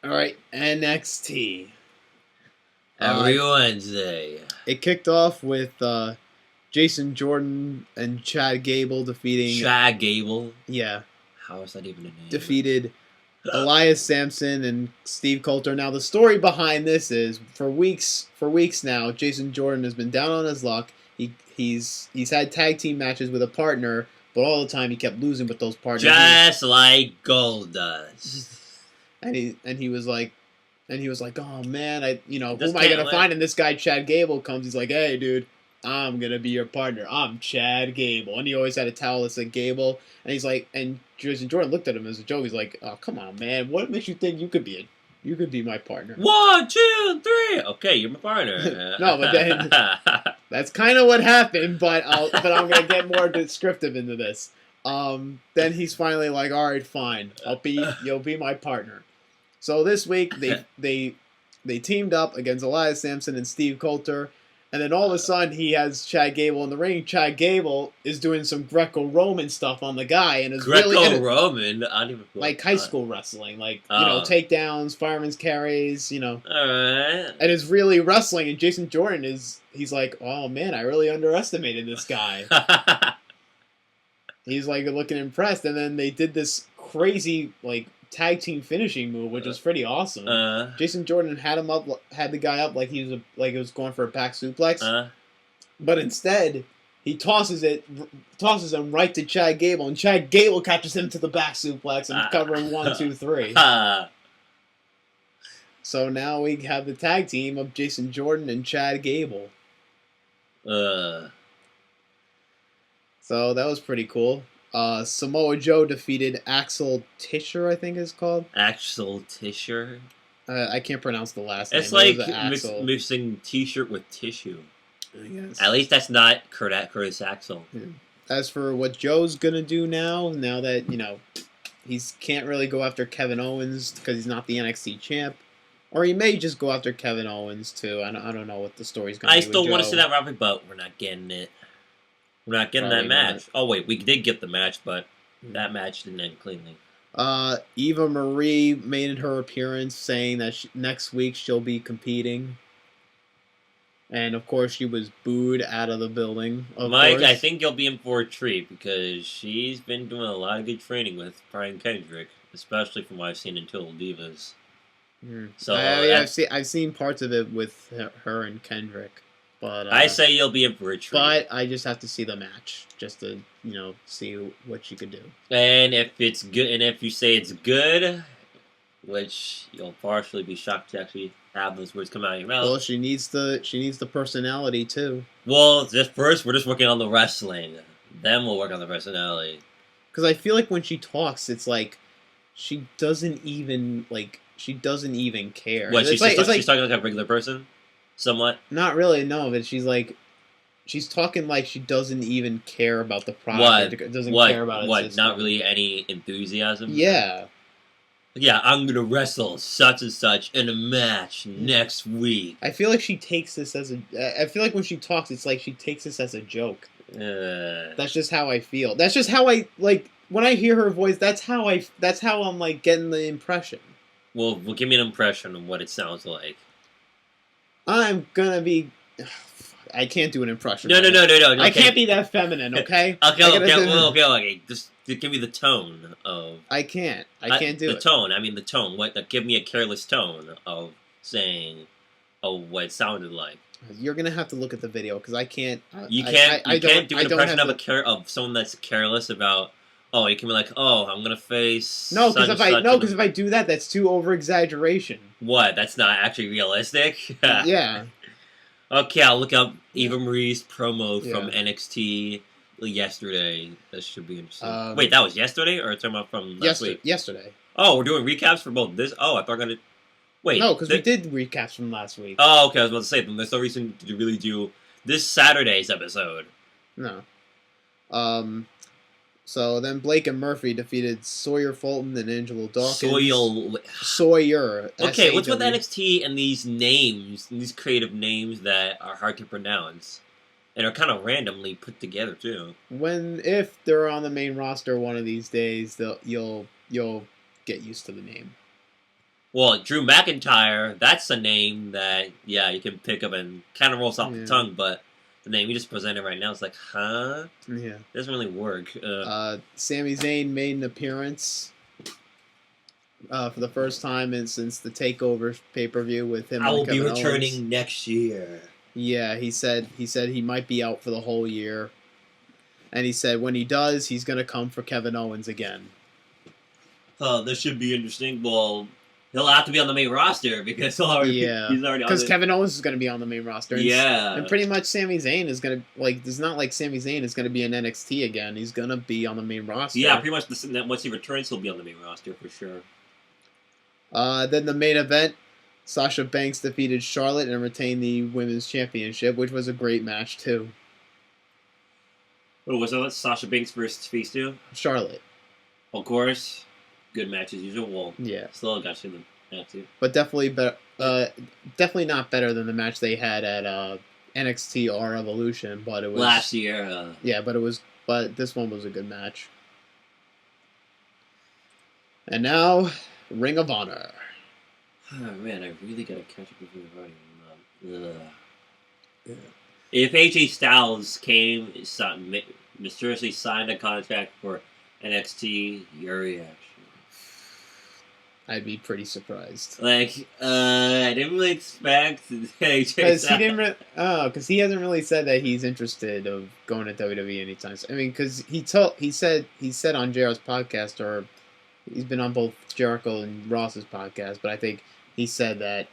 All right, NXT. Every Wednesday. It kicked off with Jason Jordan and Chad Gable defeating... Chad Gable? Yeah. How is that even a name? Defeated Elias Sampson and Steve Coulter. Now, the story behind this is, for weeks now, Jason Jordan has been down on his luck. He's had tag team matches with a partner, but all the time he kept losing with those partners. Just like Goldust. And he was like, oh man, who am I gonna find? And this guy Chad Gable comes. He's like, hey dude, I'm gonna be your partner. I'm Chad Gable, and he always had a towel that said Gable. And he's like, and Jason Jordan looked at him as a joke. He's like, oh come on man, what makes you think you could be my partner? 1, 2, 3. Okay, you're my partner. No, but then that's kind of what happened. But I'm gonna get more descriptive into this. Then he's finally like, all right, fine, you'll be my partner. So this week they teamed up against Elias Sampson and Steve Coulter, and then all of a sudden he has Chad Gable in the ring. Chad Gable is doing some Greco-Roman stuff on the guy, and is Greco-Roman. I don't even like high school wrestling, like takedowns, fireman's carries, All right. and is really wrestling. And Jason Jordan he's like, oh man, I really underestimated this guy. He's like looking impressed, and then they did this crazy like tag team finishing move, which was pretty awesome. Jason Jordan had the guy up like he was going for a back suplex, but instead he tosses him right to Chad Gable, and Chad Gable catches him to the back suplex and covering 1, 2, 3. So now we have the tag team of Jason Jordan and Chad Gable. So that was pretty cool. Samoa Joe defeated Axel Tischer, I think it's called. Axel Tischer? I can't pronounce the last name. It's like mixing t-shirt with tissue. I guess. At least that's not Curtis Axel. Yeah. As for what Joe's going to do now that, he can't really go after Kevin Owens because he's not the NXT champ. Or he may just go after Kevin Owens, too. I don't know what the story's going to be. I still want to see that rivalry, but we're not getting it. We're not getting that match. Oh, wait, we did get the match, but that match didn't end cleanly. Eva Marie made her appearance, saying that next week she'll be competing. And, of course, she was booed out of the building. Mike, I think you'll be in for a treat, because she's been doing a lot of good training with Brian Kendrick, especially from what I've seen in Total Divas. So I've seen parts of it with her and Kendrick. But I say you'll be in for a treat. But I just have to see the match just to, see what she could do. And if it's good, and if you say it's good, which you'll partially be shocked to actually have those words come out of your mouth. Well, she needs the personality too. Well, first we're just working on the wrestling. Then we'll work on the personality. Because I feel like when she talks, it's like she doesn't even care. What, she's talking like a regular person? Somewhat? Not really, no, but she's talking like she doesn't even care about the product. Care about it. What? Not really any enthusiasm? Yeah. Yeah, I'm gonna wrestle such and such in a match next week. I feel like she takes this I feel like when she talks, it's like she takes this as a joke. That's just how I feel. That's just how I, when I hear her voice, that's how I'm, getting the impression. Well, give me an impression of what it sounds like. I'm gonna be... I can't do an impression. No. Okay. I can't be that feminine, okay? Okay. Just give me the tone of... I can't do it. The tone. I mean the tone. Give me a careless tone of saying what it sounded like. You're gonna have to look at the video, because I can't... You can't do an impression of someone that's careless about... Oh, you can be like, oh, I'm gonna face... No, because if I do that, that's too over-exaggeration. What? That's not actually realistic? Yeah. Okay, I'll look up Eva Marie's promo from NXT yesterday. That should be interesting. Wait, that was yesterday, or talking about from last week? Yesterday. Oh, we're doing recaps for both this? Oh, I thought we were gonna... Wait. No, because we did recaps from last week. Oh, okay, I was about to say, then there's no reason to really do this Saturday's episode. No. So then Blake and Murphy defeated Sawyer Fulton and Angelo Dawkins. Sawyer. Okay, what's with NXT and these names, these creative names that are hard to pronounce, and are kind of randomly put together too? If they're on the main roster one of these days, you'll get used to the name. Well, Drew McIntyre, that's a name that, yeah, you can pick up and kind of rolls off the tongue, but the name you just presented right now is like, huh? Yeah. Doesn't really work. Sami Zayn made an appearance for the first time since the TakeOver pay-per-view with him. I will be Kevin returning Owens. next year. Yeah, he said he might be out for the whole year. And he said when he does, he's going to come for Kevin Owens again. This should be interesting. Well, he'll have to be on the main roster because he's already on because Kevin Owens is going to be on the main roster. And, yeah. And pretty much Sami Zayn is going to, it's not like Sami Zayn is going to be in NXT again. He's going to be on the main roster. Yeah, pretty much once he returns, he'll be on the main roster for sure. Then the main event, Sasha Banks defeated Charlotte and retained the Women's Championship, which was a great match, too. What was that? Sasha Banks versus Face2? Charlotte. Of course. Good match as usual. Yeah. Still got to them. But definitely definitely not better than the match they had at NXT or Revolution, but it was last year. But this one was a good match. And now, Ring of Honor. Oh man, I really gotta catch up with Ring of Honor. Yeah. If AJ Styles mysteriously signed a contract for NXT, your reaction? I'd be pretty surprised. I didn't really expect AJ Styles. Because he hasn't really said that he's interested of going to WWE anytime soon. I mean, because he said on JR's podcast, or he's been on both Jericho and Ross's podcast, but I think he said that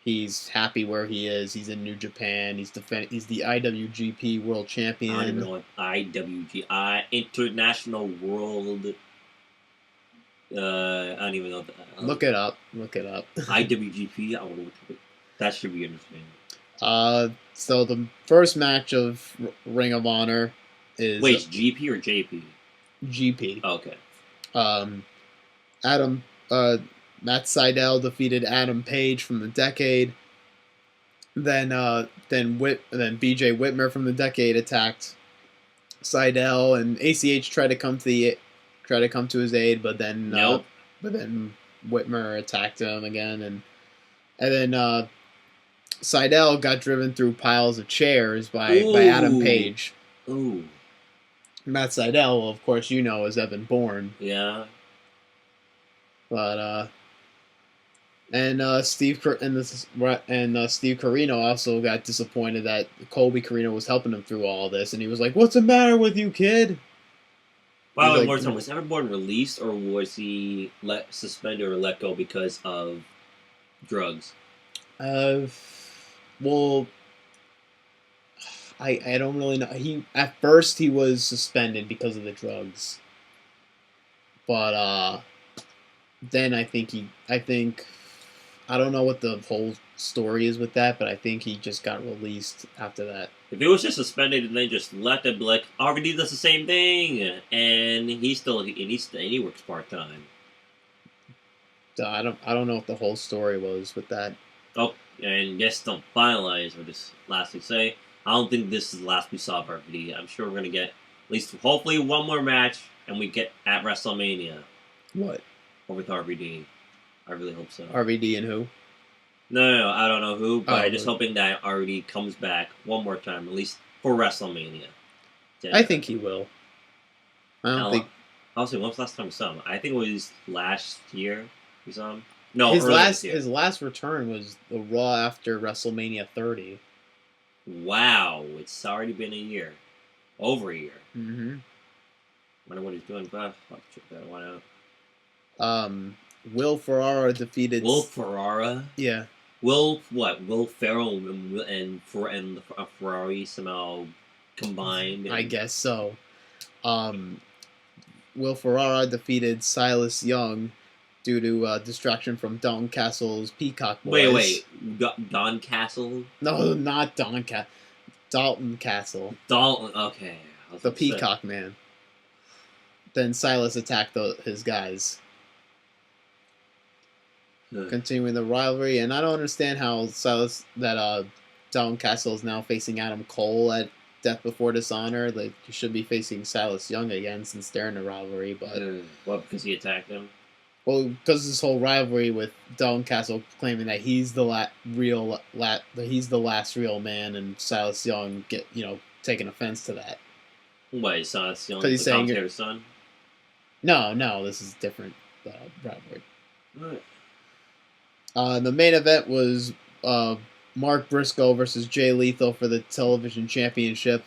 he's happy where he is. He's in New Japan. He's the IWGP World Champion. I don't even know what International World. I don't even know. Look it up. IWGP. I don't know what that should be interesting. So the first match of Ring of Honor is wait, GP or JP? GP. Okay. Matt Sydal defeated Adam Page from the Decade. Then BJ Whitmer from the Decade attacked Sydal, and ACH tried to come to his aid, but then nope. But then Whitmer attacked him again, and then Sydal got driven through piles of chairs by Adam Page. Ooh. Matt Sydal, of course, is Evan Bourne. Yeah. But Steve Corino also got disappointed that Colby Corino was helping him through all this, and he was like, "What's the matter with you, kid?" Wow, was Evan Bourne released, or was he suspended or let go because of drugs? Well, I don't really know. At first he was suspended because of the drugs, but then I don't know what the whole story is with that, but I think he just got released after that. If it was just suspended and then just let them be like, RVD does the same thing, and he works part-time. So I don't know what the whole story was with that. Oh, and just don't finalize or just lastly say, I don't think this is the last we saw of RVD. I'm sure we're going to get at least hopefully one more match, and we get at WrestleMania. What? Or with RVD. I really hope so. RVD and who? No, I don't know who, but I'm just hoping that RVD comes back one more time, at least for WrestleMania. I think he will. Also, when was the last time we saw him? I think it was last year we saw him. No, his last return was the Raw after WrestleMania 30. Wow, it's already been a year. Over a year. Mm-hmm. I wonder what he's doing. I'll have to check that one out. Will Ferrara defeated... Will Ferrara? Yeah. Will Ferrell and Ferrari somehow combined? I guess so. Will Ferrara defeated Silas Young due to distraction from Dalton Castle's Peacock Boys. Wait. Don Castle? No, not Dalton Castle. Dalton, okay. The Peacock Man. Then Silas attacked his guys. Continuing the rivalry, and I don't understand how Dalton Castle is now facing Adam Cole at Death Before Dishonor. Like, he should be facing Silas Young again since they're in a rivalry, but... What, because he attacked him? Well, because this whole rivalry with Dalton Castle claiming that he's the he's the last real man, and Silas Young taking offense to that. Wait, so it's the Because he's saying commentator's son? No, this is different rivalry. Right. The main event was Mark Briscoe versus Jay Lethal for the television championship.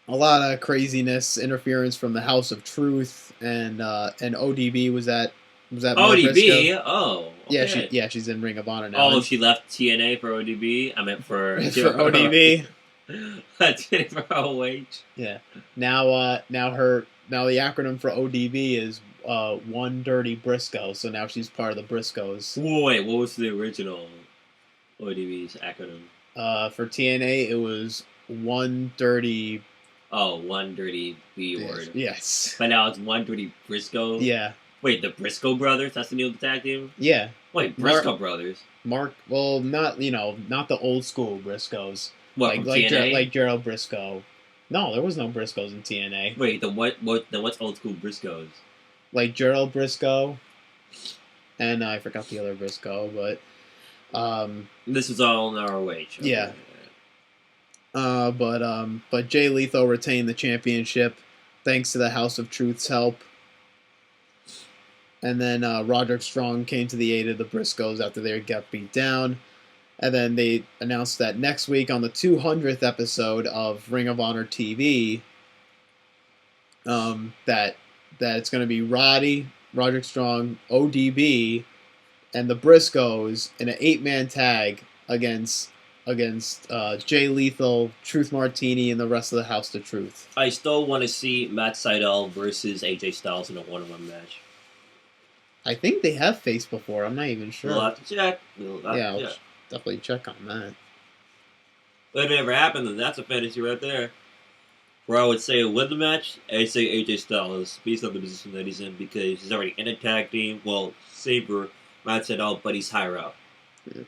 A lot of craziness, interference from the House of Truth, and ODB was that Mark ODB? Briscoe? Oh, okay. She's in Ring of Honor now. Oh, she left TNA for ODB? I meant for... for ODB. TNA for ROH. Yeah. Now the acronym for ODB is One Dirty Briscoe, so now she's part of the Briscoes. Wait, what was the original ODB's acronym? For TNA, it was One Dirty... Oh, One Dirty B word. Yes. But now it's One Dirty Briscoe? Yeah. Wait, the Briscoe brothers? That's the name of the tag team? Yeah. Wait, Briscoe brothers? Well, not the old school Briscoes. What, from TNA? Like Gerald Briscoe. No, there was no Briscoes in TNA. Wait, then what's old school Briscoes? Like Gerald Briscoe, and I forgot the other Briscoe, but this was all in ROH. Okay. Yeah. But Jay Lethal retained the championship thanks to the House of Truth's help. And then Roderick Strong came to the aid of the Briscoes after they got beat down. And then they announced that next week on the 200th episode of Ring of Honor TV, that it's going to be Roderick Strong, ODB, and the Briscoes in an 8-man tag against Jay Lethal, Truth Martini, and the rest of the House of Truth. I still want to see Matt Sydal versus AJ Styles in a one-on-one match. I think they have faced before. I'm not even sure. We'll have to check. I'll definitely check on that. If it never happened, then that's a fantasy right there. Where I would say win the match, I'd say AJ Styles, based on the position that he's in, because he's already in a tag team. Well, same for Matt Sydal, but he's higher up. Yeah.